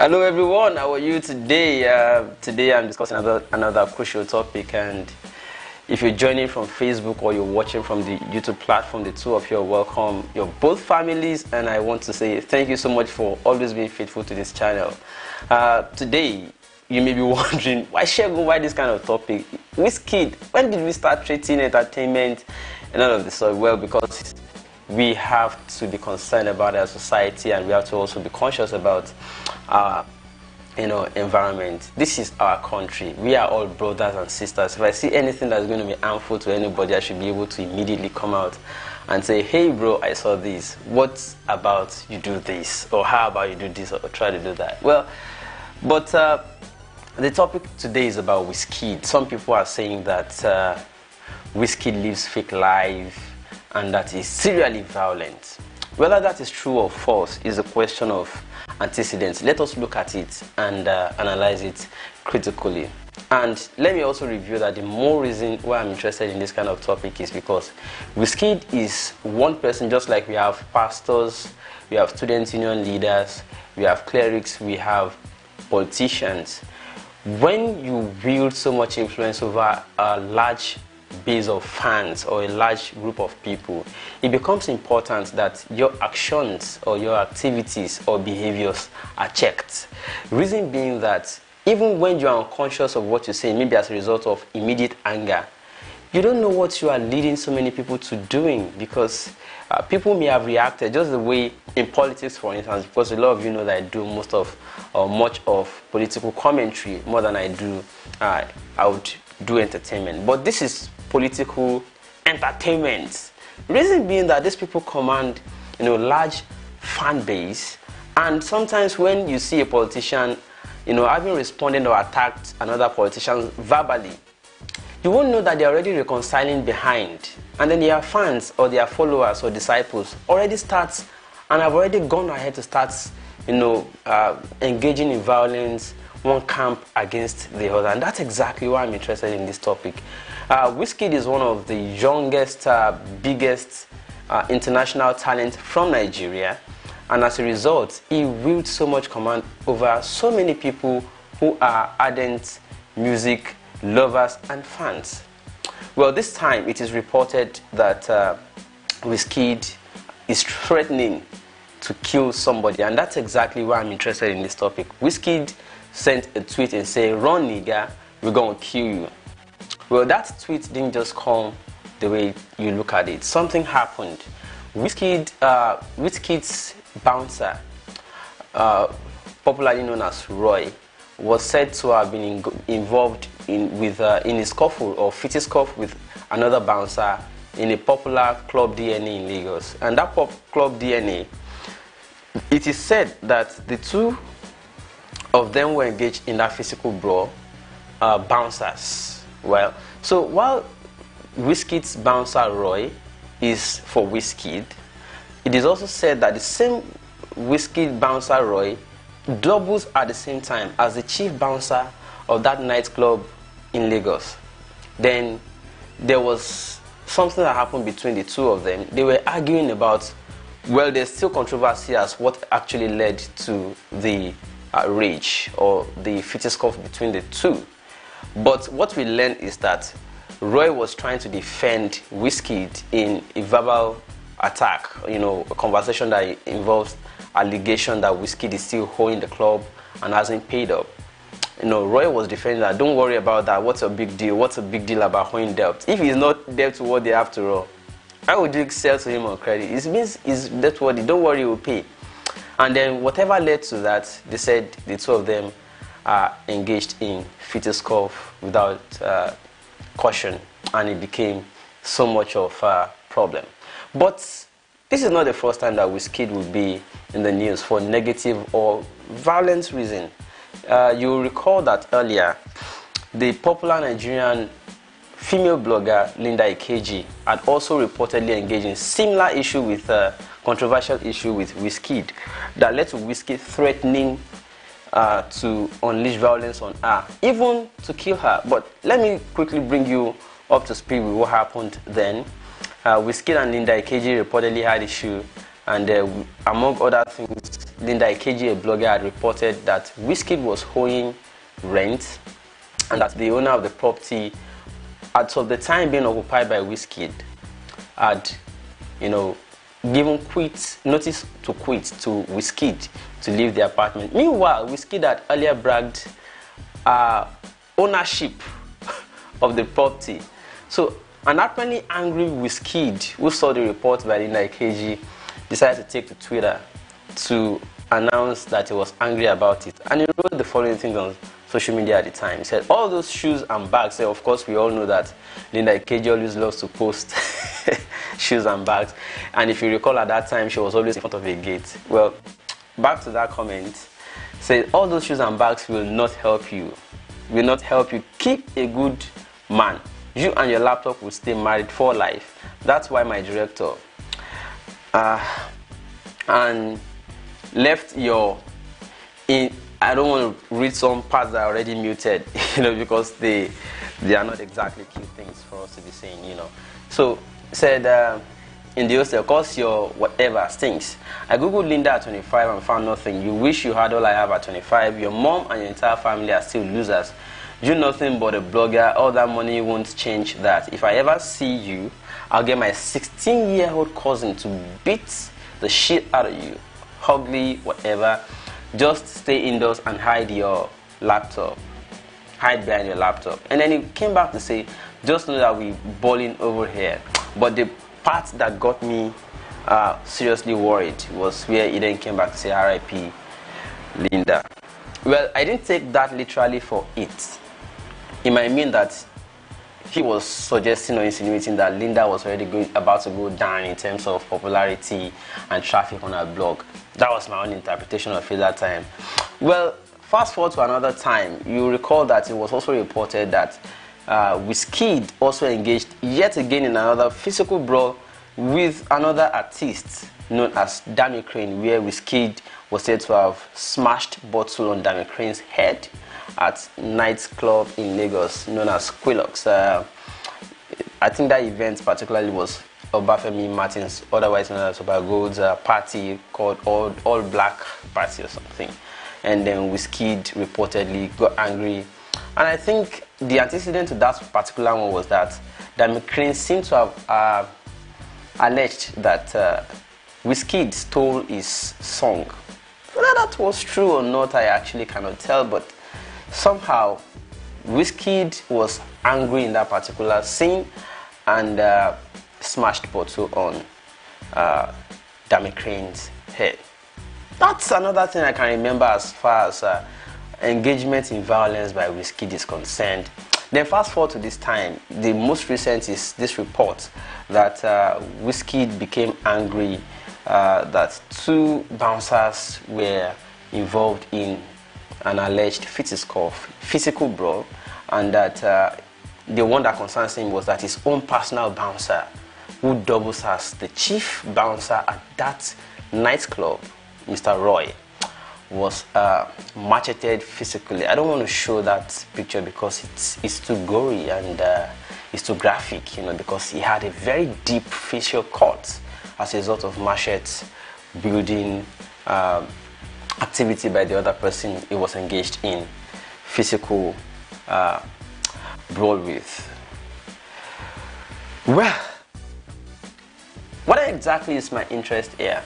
Hello everyone, how are you today? Today I'm discussing another crucial topic, and if you're joining from Facebook or you're watching from the YouTube platform, the two of you are welcome. You're both families, and I want to say thank you so much for always being faithful to this channel. Today, you may be wondering, why this kind of topic? Wizkid, when did we start treating entertainment and all of this? So, well, because we have to be concerned about our society, and we have to also be conscious about our environment. This is our country. We are all brothers and sisters. If I see anything that's going to be harmful to anybody, I should be able to immediately come out and say, hey bro, I saw this. What about you do this? Or how about you do this, or try to do that? Well, but the topic today is about Wizkid. Some people are saying that Wizkid lives fake life and that is serially violent. Whether that is true or false is a question of antecedents. Let us look at it and analyze it critically. And let me also review that the more reason why I'm interested in this kind of topic is because Wizkid is one person, just like we have pastors, we have student union leaders, we have clerics, we have politicians. When you wield so much influence over a large base of fans or a large group of people, it becomes important that your actions or your activities or behaviors are checked. Reason being that even when you are unconscious of what you say, maybe as a result of immediate anger, you don't know what you are leading so many people to doing, because people may have reacted just the way in politics, for instance, because a lot of you know that I do most of or much of political commentary more than I do I would do entertainment. But this is political entertainment. Reason being that these people command large fan base, and sometimes when you see a politician having responded or attacked another politician verbally, you won't know that they're already reconciling behind, and then their fans or their followers or disciples already start and have already gone ahead to start engaging in violence, one camp against the other. And that's exactly why I'm interested in this topic. Wizkid is one of the youngest, biggest international talent from Nigeria, and as a result, he wields so much command over so many people who are ardent music lovers and fans. Well, this time it is reported that Wizkid is threatening to kill somebody, and that's exactly why I'm interested in this topic. Wizkid sent a tweet and said, "Run nigga, we're gonna kill you." Well, that tweet didn't just come the way you look at it. Something happened. Wizkid's bouncer, popularly known as Roy, was said to have been involved in a scuffle or fitty scuff with another bouncer in a popular club DNA in Lagos. And that club DNA, it is said that the two of them were engaged in that physical brawl, bouncers. Well, so while Wizkid's bouncer Roy is for Wizkid, it is also said that the same Wizkid bouncer Roy doubles at the same time as the chief bouncer of that nightclub in Lagos. Then there was something that happened between the two of them. They were arguing about, well, there's still controversy as what actually led to the rage or the fisticuff between the two. But what we learned is that Roy was trying to defend Wizkid in a verbal attack, a conversation that involves allegation that Wizkid is still holding the club and hasn't paid up. Roy was defending that, don't worry about that, what's a big deal? What's a big deal about holding debt? If he's not debt to what they have to roll, why would you sell to him on credit? It means he's debt worthy, don't worry, he'll pay. And then whatever led to that, they said the two of them are engaged in fisticuff without caution, and it became so much of a problem. But this is not the first time that Wizkid will be in the news for negative or violent reason. You will recall that earlier, the popular Nigerian female blogger Linda Ikeji had also reportedly engaged in similar issue with controversial issue with Wizkid that led to Wizkid threatening to unleash violence on her, even to kill her. But let me quickly bring you up to speed with what happened then. Wizkid and Linda Ikeji reportedly had issue, and among other things, Linda Ikeji, a blogger, had reported that Wizkid was owing rent and that the owner of the property, at of the time being occupied by Wizkid, had, given notice to quit to Wizkid to leave the apartment. Meanwhile, Wizkid had earlier bragged ownership of the property. So an apparently angry Wizkid, who saw the report by Linda Ikeji, decided to take to Twitter to announce that he was angry about it. And he wrote the following things on social media at the time. He said, all those shoes and bags, so of course we all know that Linda Ikeji always loves to post shoes and bags. And if you recall, at that time, she was always in front of a gate. Well, back to that comment, said, all those shoes and bags will not help you. Will not help you. Keep a good man. You and your laptop will stay married for life. That's why my director and left your in. I don't want to read some parts that are already muted, because they are not exactly key things for us to be saying, So said in the hostel, cause your whatever stinks. I googled Linda at 25 and found nothing. You wish you had all I have at 25. Your mom and your entire family are still losers. You're nothing but a blogger. All that money won't change that. If I ever see you, I'll get my 16-year-old cousin to beat the shit out of you. Ugly, whatever. Just stay indoors and hide your laptop. Hide behind your laptop. And then he came back to say, just know that we're balling over here. But the part that got me seriously worried was where he then came back to say RIP Linda. Well, I didn't take that literally for it. It might mean that he was suggesting or insinuating that Linda was already about to go down in terms of popularity and traffic on her blog. That was my own interpretation of it that time. Well, fast forward to another time, you recall that it was also reported that Wizkid also engaged yet again in another physical brawl with another artist known as Dami Crane, where Wizkid was said to have smashed bottle on Dami Crane's head at nightclub in Lagos known as Quillox. I think that event particularly was Obafemi Martins, otherwise known as Obagold's party called All Black Party or something. And then Wizkid reportedly got angry. And I think the antecedent to that particular one was that Dami Crane seemed to have alleged that Wizkid stole his song. Whether that was true or not, I actually cannot tell, but somehow Wizkid was angry in that particular scene and smashed bottle on Dami Crane's head. That's another thing I can remember as far as engagement in violence by Wizkid is concerned. Then fast forward to this time, the most recent is this report that Wizkid became angry that two bouncers were involved in an alleged physical brawl, and that the one that concerns him was that his own personal bouncer, who doubles as the chief bouncer at that nightclub, Mr. Roy, was macheted physically. I don't want to show that picture because it's too gory and it's too graphic, because he had a very deep facial cut as a result of machete building activity by the other person he was engaged in physical brawl with. Well, what exactly is my interest here?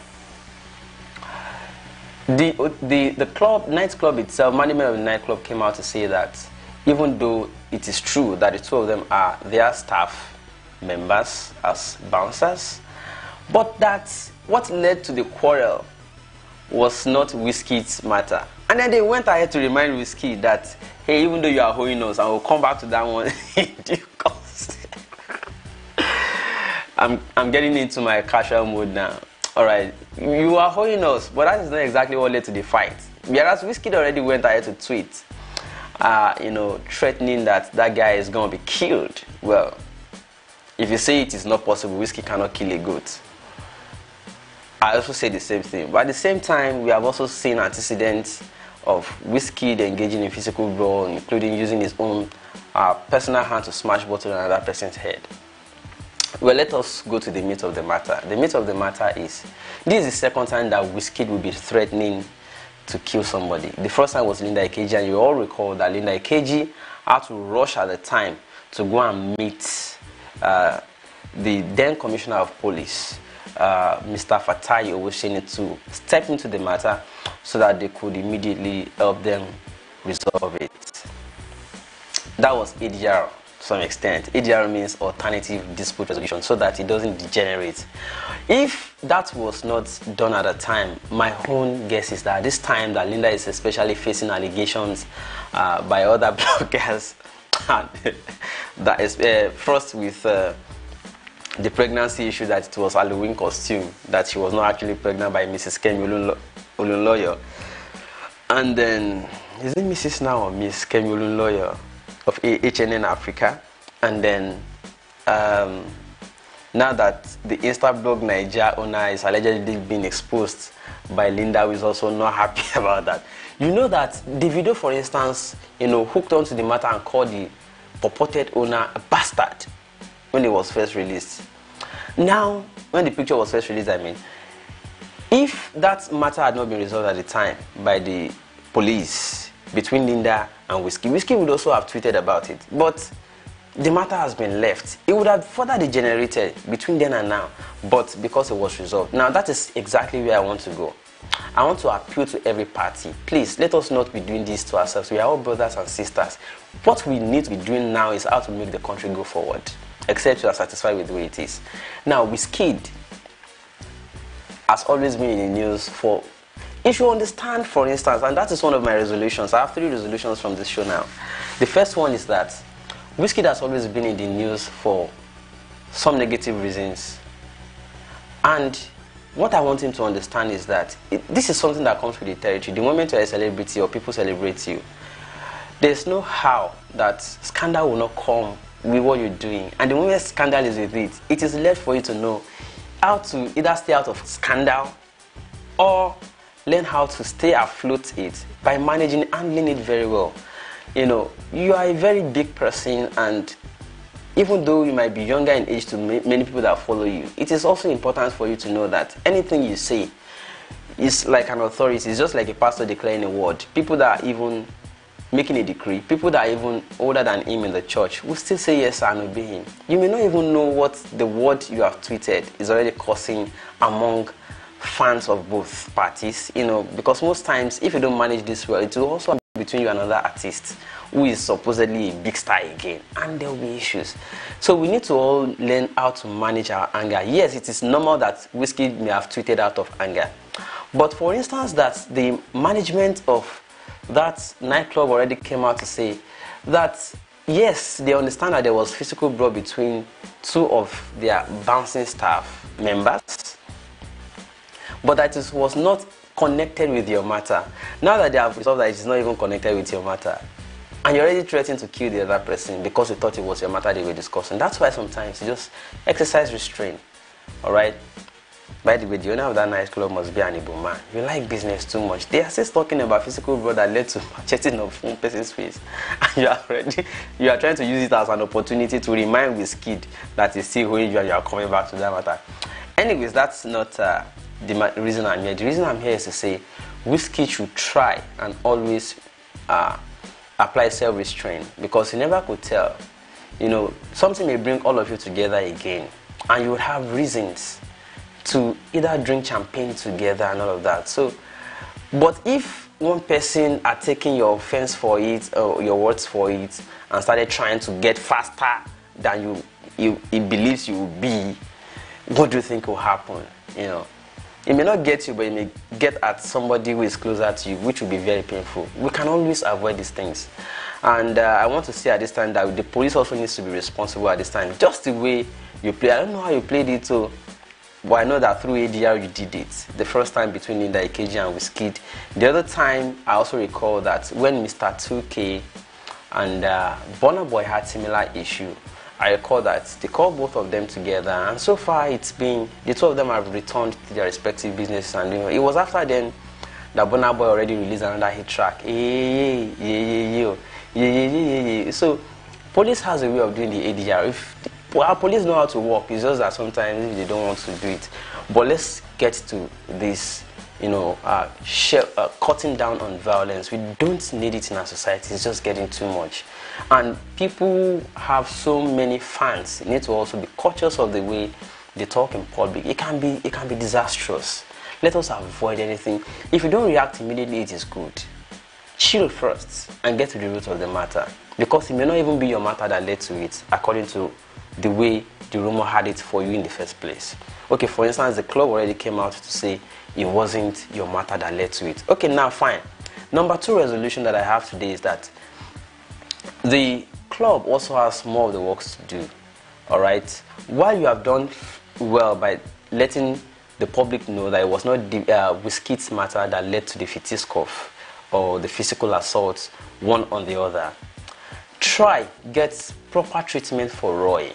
The nightclub itself, management of the nightclub came out to say that even though it is true that the two of them are their staff members as bouncers, but that what led to the quarrel was not Wizkid's matter. And then they went ahead to remind Wizkid that, hey, even though you are holding us, and we'll come back to that one in due course. I'm getting into my casual mode now. Alright, you are holding us, but that is not exactly what led to the fight. Whereas Wizkid already went ahead to tweet, threatening that guy is going to be killed. Well, if you say it is not possible, Wizkid cannot kill a goat. I also say the same thing. But at the same time, we have also seen antecedents of Wizkid engaging in physical brawl, including using his own personal hand to smash bottle on another person's head. Well, let us go to the meat of the matter. The meat of the matter is, this is the second time that Wizkid will be threatening to kill somebody. The first time was Linda Ikeji, and you all recall that Linda Ikeji had to rush at the time to go and meet the then Commissioner of Police, Mr. Fatai Owoseni, to step into the matter so that they could immediately help them resolve it. That was ADR to some extent. ADR means alternative dispute resolution, so that it doesn't degenerate. If that was not done at the time, my own guess is that this time that Linda is especially facing allegations by other bloggers, that is first with the pregnancy issue, that it was Halloween costume, that she was not actually pregnant by Mrs. Kemi Olunloyo. And then, is it Mrs. now or Miss Kemi Olunloyo of HNN Africa? And then, now that the Instablog Nigeria owner is allegedly being exposed by Linda, who is also not happy about that. You know that the video, for instance, hooked onto the matter and called the purported owner a bastard when it was first released. Now, when the picture was first released, I mean, if that matter had not been resolved at the time by the police between Linda and Wizkid, Wizkid would also have tweeted about it. But the matter has been left. It would have further degenerated between then and now, but because it was resolved. Now, that is exactly where I want to go. I want to appeal to every party. Please, let us not be doing this to ourselves. We are all brothers and sisters. What we need to be doing now is how to make the country go forward, except you are satisfied with the way it is. Now, Wizkid has always been in the news for, if you understand, for instance, and that is one of my resolutions. I have 3 resolutions from this show now. The first one is that Wizkid has always been in the news for some reasons. And what I want him to understand is that this is something that comes with the territory. The moment you're a celebrity or people celebrate you, there's no how that scandal will not come with what you're doing. And the moment scandal is with it, it is left for you to know how to either stay out of scandal or learn how to stay afloat it by handling it very well. You are a very big person, and even though you might be younger in age to many people that follow you, it is also important for you to know that anything you say is like an authority. It's just like a pastor declaring a word. People that are even making a decree, people that are even older than him in the church, will still say yes and obey him. You may not even know what the word you have tweeted is already causing among fans of both parties, because most times, if you don't manage this well, it will also be between you and another artist who is supposedly a big star again, and there will be issues. So we need to all learn how to manage our anger. Yes, it is normal that Wizkid may have tweeted out of anger, but for instance, that the management of that nightclub already came out to say that yes, they understand that there was physical brawl between 2 of their bouncing staff members, but that it was not connected with your matter. Now that they have resolved that it is not even connected with your matter, and you're already threatening to kill the other person because you thought it was your matter they were discussing. That's why sometimes you just exercise restraint. Alright? By the way, the owner of that nightclub must be an Igbo man. You like business too much. They are still talking about physical brawl that led to macheting of one person's face. And you are trying to use it as an opportunity to remind Wizkid that he's still holding you and you are coming back to that matter. Anyways, that's not the reason I'm here. The reason I'm here is to say Wizkid should try and always apply self-restraint, because you never could tell. Something may bring all of you together again, and you would have reasons to either drink champagne together and all of that. So, but if one person are taking your offense for it or your words for it and started trying to get faster than he believes you will be, what do you think will happen? It may not get you, but it may get at somebody who is closer to you, which will be very painful. We can always avoid these things. And I want to say at this time that the police also needs to be responsible at this time. Just the way you play. I don't know how you played it, but I know that through ADR you did it. The first time between Linda Ikeji and Wizkid. The other time, I also recall that when Mr. 2K and Burna Boy had similar issue, I recall that they called both of them together, and so far it's been, the 2 of them have returned to their respective businesses, and it was after then that Burna Boy already released another hit track. So police has a way of doing the ADR. If Our police know how to work. It's just that sometimes they don't want to do it. But let's get to this, cutting down on violence. We don't need it in our society. It's just getting too much. And people have so many fans. You need to also be cautious of the way they talk in public. It can be disastrous. Let us avoid anything. If you don't react immediately, it is good. Chill first and get to the root of the matter, because it may not even be your matter that led to it, according to the way the rumor had it for you in the first place. Okay, for instance, the club already came out to say it wasn't your matter that led to it. Okay, now fine. Number 2 resolution that I have today is that the club also has more of the works to do. All right, while you have done well by letting the public know that it was not Wizkid's matter that led to the fisticuff or the physical assault one on the other, try get proper treatment for Roy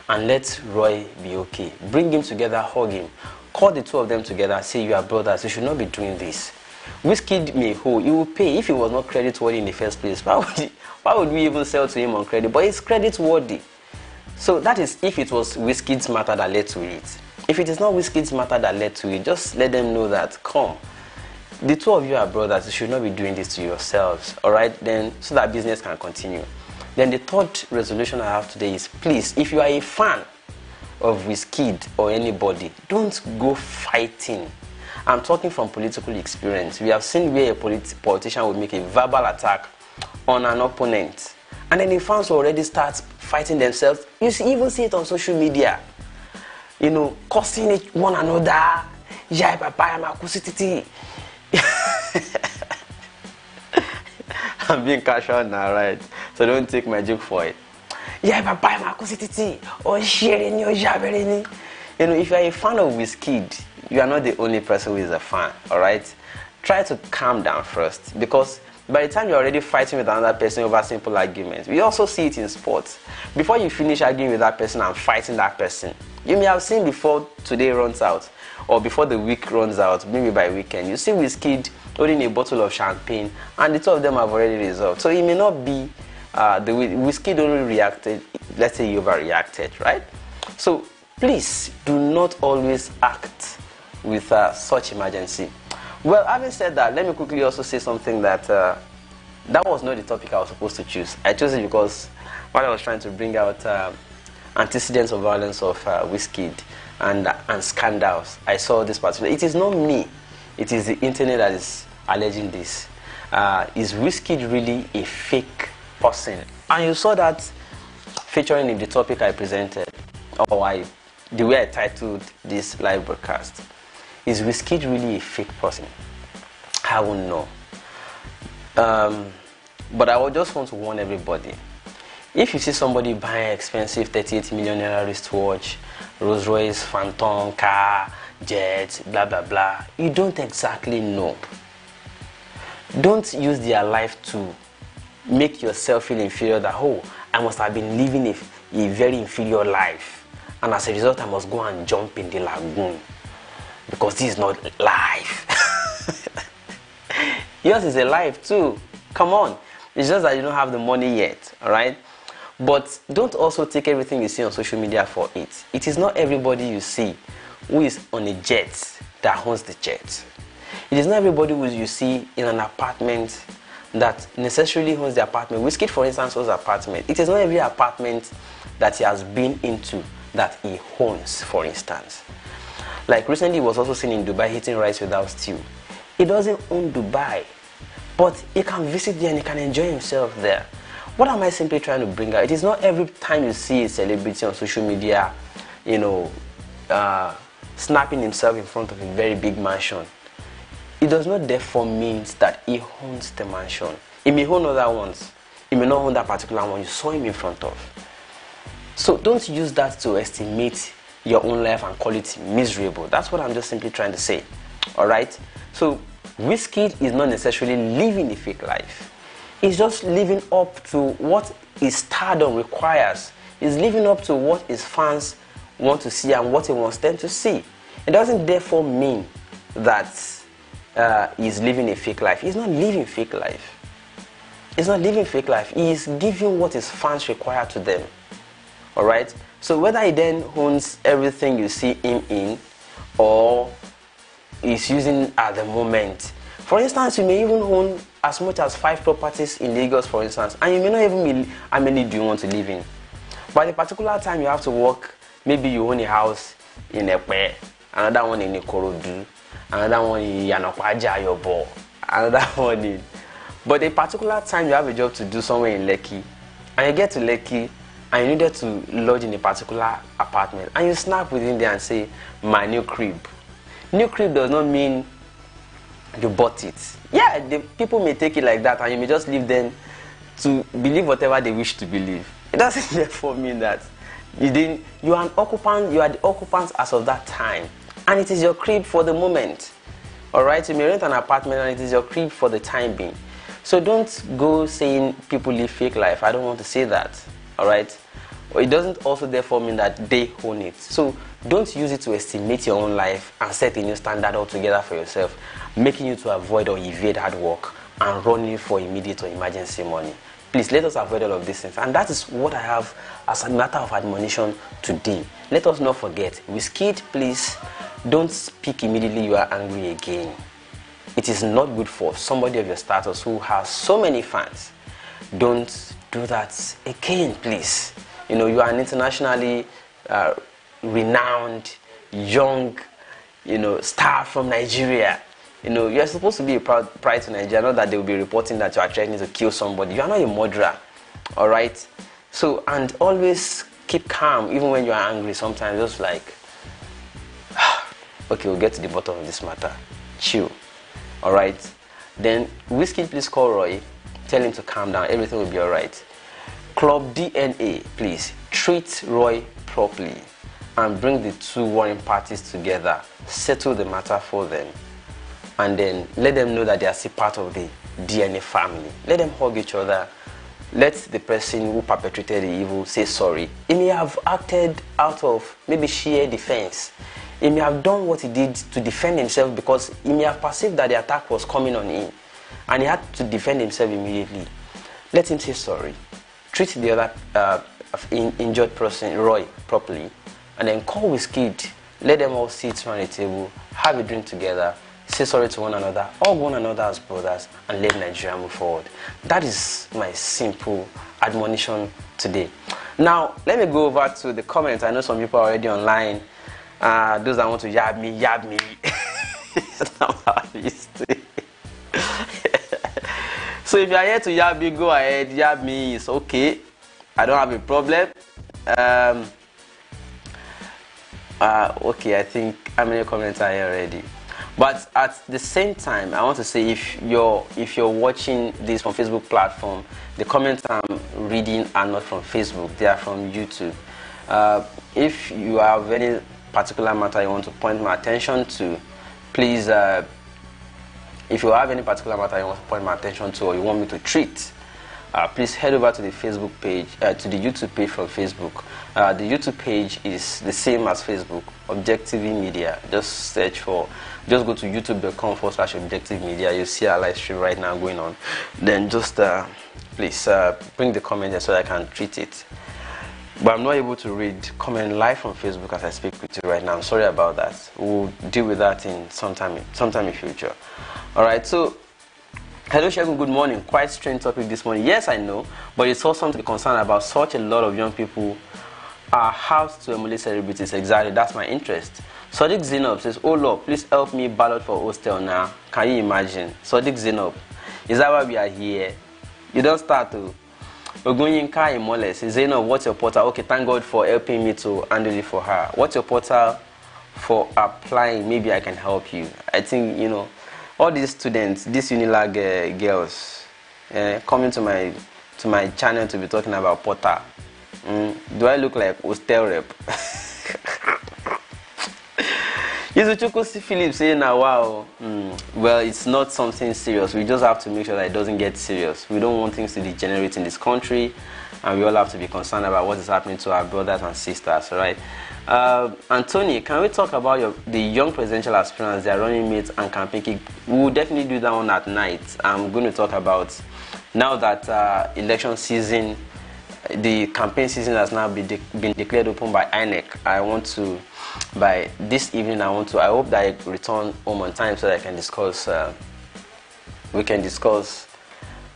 and let Roy be okay. Bring him together, hug him, call the two of them together, say you are brothers, you should not be doing this. Wizkid may hold, he will pay. If he was not creditworthy in the first place, why would we even sell to him on credit? But he's creditworthy. So that is if it was Wizkid's matter that led to it. If it is not Wizkid's matter that led to it, just let them know that, come, the two of you are brothers, you should not be doing this to yourselves, all right? Then, so that business can continue. Then the 3rd resolution I have today is, please, if you are a fan of Wizkid or anybody, don't go fighting. I'm talking from political experience. We have seen where a politician would make a verbal attack on an opponent, and then the fans will already start fighting themselves. You even see it on social media, cursing one another. Yeah, papa, I'm being casual now, right? So don't take my joke for it. Yeah, papa, or sharing your jabbering. If you're a fan of Wizkid, you are not the only person who is a fan, all right? Try to calm down first, because by the time you're already fighting with another person over simple arguments, we also see it in sports. Before you finish arguing with that person and fighting that person, you may have seen before today runs out, or before the week runs out, maybe by weekend, you see Wizkid holding a bottle of champagne, and the two of them have already resolved. So it may not be the way Wizkid only reacted, let's say you overreacted, right? So please do not always act with such emergency. Well, having said that, let me quickly also say something that that was not the topic I was supposed to choose. I chose it because while I was trying to bring out antecedents of violence of Wizkid and scandals, I saw this particular. It is not me. It is the internet that is alleging this. Is Wizkid really a fake person? And you saw that featuring in the topic I presented, or the way I titled this live broadcast. Is Wizkid really a fake person? I won't know. But I would just want to warn everybody. If you see somebody buying expensive 38 million naira wristwatch, Rolls Royce, Phantom, car, jet, blah blah blah, you don't exactly know. Don't use their life to make yourself feel inferior, that, oh, I must have been living a very inferior life, and as a result I must go and jump in the lagoon, because this is not life. Yours is a life too. Come on. It's just that you don't have the money yet, all right? But don't also take everything you see on social media for it. It is not everybody you see who is on a jet that owns the jet. It is not everybody who you see in an apartment that necessarily owns the apartment. Wizkid, for instance, owns an apartment. It is not every apartment that he has been into that he owns, for instance. Like recently, he was also seen in Dubai eating rice without stew. He doesn't own Dubai, but he can visit there and he can enjoy himself there. What am I simply trying to bring out? It is not every time you see a celebrity on social media, snapping himself in front of a very big mansion. It does not therefore mean that he owns the mansion. He may own other ones. He may not own that particular one you saw him in front of. So don't use that to estimate your own life and call it miserable. That's what I'm just simply trying to say. Alright? So Wizkid is not necessarily living a fake life. He's just living up to what his stardom requires. He's living up to what his fans want to see and what he wants them to see. It doesn't therefore mean that he's living a fake life. He's not living fake life. He's not living fake life. He is giving what his fans require to them. All right. So whether he then owns everything you see him in, or is using at the moment. For instance, you may even own as much as 5 properties in Lagos, for instance, and you may not even be how many do you want to live in. But at a particular time you have to work, maybe you own a house in Epe, another one in Ikorodu, another one in Yanokwaja, Yobo, another one in... But a particular time you have a job to do somewhere in Lekki, and you get to Lekki, and you needed to lodge in a particular apartment, and you snap within there and say, my new crib. New crib does not mean you bought it. Yeah, the people may take it like that, and you may just leave them to believe whatever they wish to believe. It doesn't therefore mean that you are an occupant, you are the occupant as of that time, and it is your crib for the moment. Alright, you may rent an apartment and it is your crib for the time being. So don't go saying people live fake life. I don't want to say that. Alright? It doesn't also therefore mean that they own it. So don't use it to estimate your own life and set a new standard altogether for yourself, making you to avoid or evade hard work and running for immediate or emergency money. Please, let us avoid all of these things. And that is what I have as a matter of admonition today. Let us not forget, Wizkid, please don't speak immediately you are angry again. It is not good for somebody of your status who has so many fans. Don't do that again, please. You know, you are an internationally renowned, young, star from Nigeria. You know, you're supposed to be a pride to Nigeria, not that they will be reporting that you are threatening to kill somebody. You are not a murderer, all right? So, and always keep calm, even when you are angry. Sometimes just like, okay, we'll get to the bottom of this matter. Chill, all right? Then, Wizkid, please call Roy. Tell him to calm down. Everything will be all right. Club DNA, please treat Roy properly and bring the two warring parties together. Settle the matter for them. And then let them know that they are still part of the DNA family. Let them hug each other. Let the person who perpetrated the evil say sorry. He may have acted out of maybe sheer defense. He may have done what he did to defend himself because he may have perceived that the attack was coming on him. And he had to defend himself immediately. Let him say sorry. Treat the other injured person, Roy, properly. And then call Wizkid. Let them all sit around the table, have a drink together, say sorry to one another, hug one another as brothers, and let Nigeria move forward. That is my simple admonition today. Now, let me go over to the comments. I know some people are already online. Those that want to yab me. That's not how I used to. So if you are here to yab me, go ahead. Yab me, it's okay. I don't have a problem. Okay, I think how many comments are here already? But at the same time, I want to say if you're watching this from Facebook platform, the comments I'm reading are not from Facebook; they are from YouTube. If you have any particular matter you want to point my attention to, please. If you have any particular matter you want to point my attention to, or you want me to treat, please head over to the Facebook page, to the YouTube page from Facebook. The YouTube page is the same as Facebook, Objective Media. Just go to youtube.com/Objective Media. You'll see our live stream right now going on. Then just please bring the comment there so that I can treat it. But I'm not able to read comment live from Facebook as I speak with you right now. I'm sorry about that. We'll deal with that in sometime in future. All right. So. Hello Shegun, good morning. Quite strange topic this morning. Yes, I know, but it's also something to be concerned about. Such a lot of young people are housed to emulate celebrities. Exactly, that's my interest. Sadiq Zainab says, oh Lord, please help me ballot for hostel now. Can you imagine? Sadiq Zainab, is that why we are here? You don't start to. Ogunyinka Imole says, Zainab, what's your portal? Okay, thank God for helping me to handle it for her. What's your portal for applying? Maybe I can help you. I think, all these students, these Unilag girls, coming to my channel to be talking about Porter. Do I look like hostel rep? Yuzuchuku Philip saying now, wow. Well, it's not something serious. We just have to make sure that it doesn't get serious. We don't want things to degenerate in this country, and we all have to be concerned about what is happening to our brothers and sisters, right? Anthony, can we talk about the young presidential aspirants, their running mates and campaign kick? We will definitely do that one at night. I'm going to talk about, now that election season the campaign season has now been declared open by INEC. I want to, by this evening, I hope that I return home on time so that I can discuss, we can discuss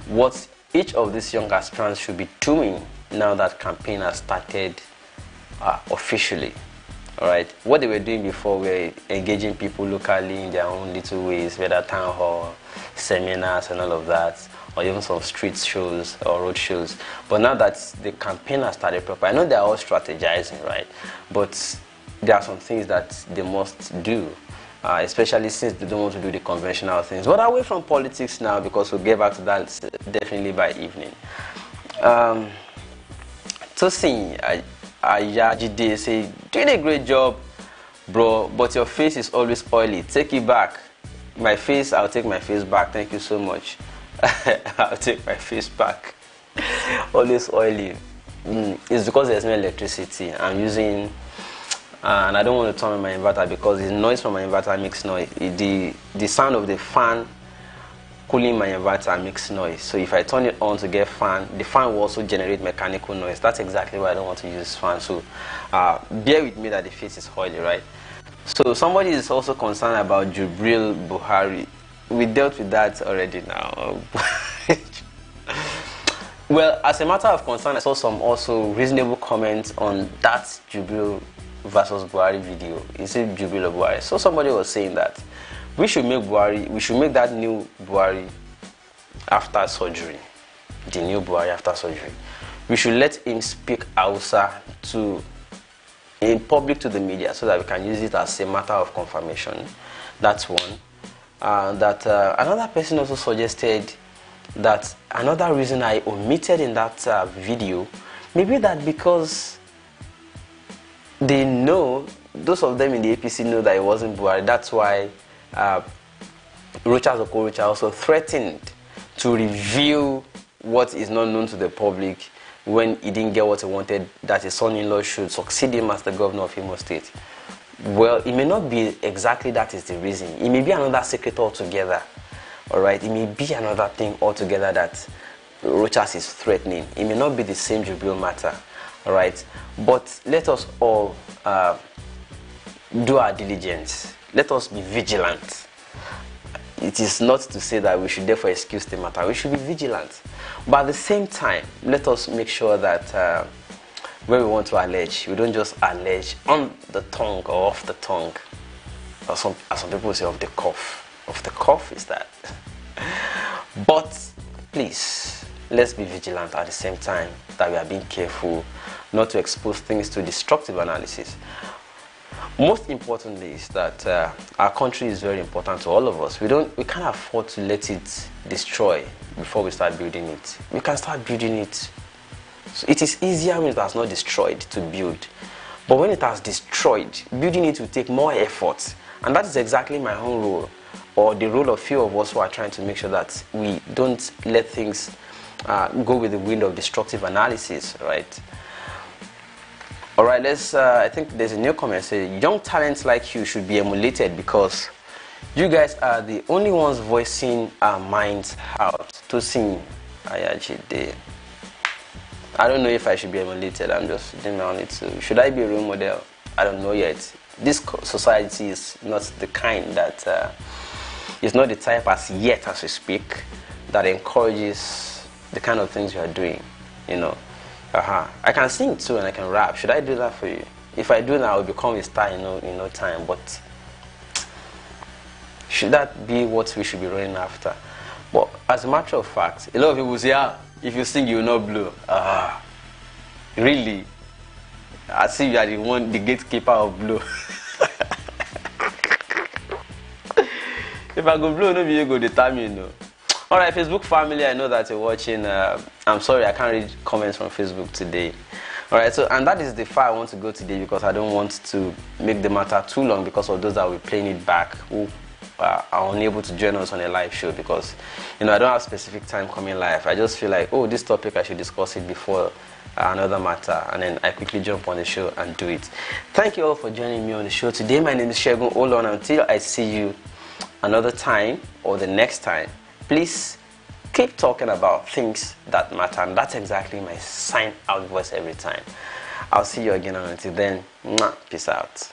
what each of these young aspirants should be doing now that campaign has started officially. All right, what they were doing before were engaging people locally in their own little ways, whether town hall, seminars and all of that, or even some street shows or road shows. But now that the campaign has started proper, I know they're all strategizing, right? But there are some things that they must do, especially since they don't want to do the conventional things. But away from politics now, because we'll get back to that definitely by evening. Tosin Ayajide say, doing a great job, bro, but your face is always oily. Take it back. My face, I'll take my face back. Thank you so much. I'll take my face back. Always oily. It's because there's no electricity. I'm using, and I don't want to turn on my inverter because the noise from my inverter makes noise. The sound of the fan cooling my inverter makes noise. So if I turn it on to get fan, the fan will also generate mechanical noise. That's exactly why I don't want to use fan. So bear with me that the face is oily, right? So somebody is also concerned about Jubril Buhari. We dealt with that already now. Well, as a matter of concern, I saw some also reasonable comments on that Jubril versus Buhari video. Is it Jubril or Buhari? So somebody was saying that we should make that new Buhari after surgery. The new Buhari after surgery. We should let him speak Hausa in public to the media so that we can use it as a matter of confirmation. That's one. Another person also suggested that another reason I omitted in that video, maybe that because they know, those of them in the APC know that it wasn't Buhari. That's why Rochas Okorocha also threatened to reveal what is not known to the public when he didn't get what he wanted, that his son-in-law should succeed him as the governor of Imo State. Well, it may not be exactly that is the reason. It may be another secret altogether. All right, it may be another thing altogether that Rochas is threatening. It may not be the same Jubril matter. All right, but let us all do our diligence. Let us be vigilant. It is not to say that we should therefore excuse the matter. We should be vigilant. But at the same time, let us make sure that when we want to allege, we don't just allege on the tongue or off the tongue. Or as some people say, off the cuff. Off the cuff is that. But please, let's be vigilant at the same time that we are being careful not to expose things to destructive analysis. Most importantly is that our country is very important to all of us. We can't afford to let it destroy before we start building it. We can start building it. So it is easier when it has not destroyed to build. But when it has destroyed, building it will take more effort. And that is exactly my own role, or the role of few of us who are trying to make sure that we don't let things go with the wind of destructive analysis, right? All right, I think there's a new comment saying, young talents like you should be emulated because you guys are the only ones voicing our minds out. Tosin Ayajide. I don't know if I should be emulated. I'm just doing my only to. Should I be a role model? I don't know yet. This society is not the kind that is not the type as yet as we speak that encourages the kind of things you are doing, you know. I can sing too and I can rap. Should I do that for you? If I do that, I will become a star in no time. But should that be what we should be running after? But as a matter of fact, a lot of people say, if you sing, you will not blow. Really? I see you are the gatekeeper of blow. If I go blow, nobody you go determine, you know. All right, Facebook family, I know that you're watching. I'm sorry, I can't read comments from Facebook today. All right, so, and that is the far I want to go today because I don't want to make the matter too long because of those that will be playing it back who are unable to join us on a live show because, you know, I don't have specific time coming live. I just feel like, oh, this topic, I should discuss it before another matter, and then I quickly jump on the show and do it. Thank you all for joining me on the show today. My name is Shegun. Hold on until I see you another time or the next time. Please keep talking about things that matter, and that's exactly my sign out voice every time. I'll see you again, and until then, peace out.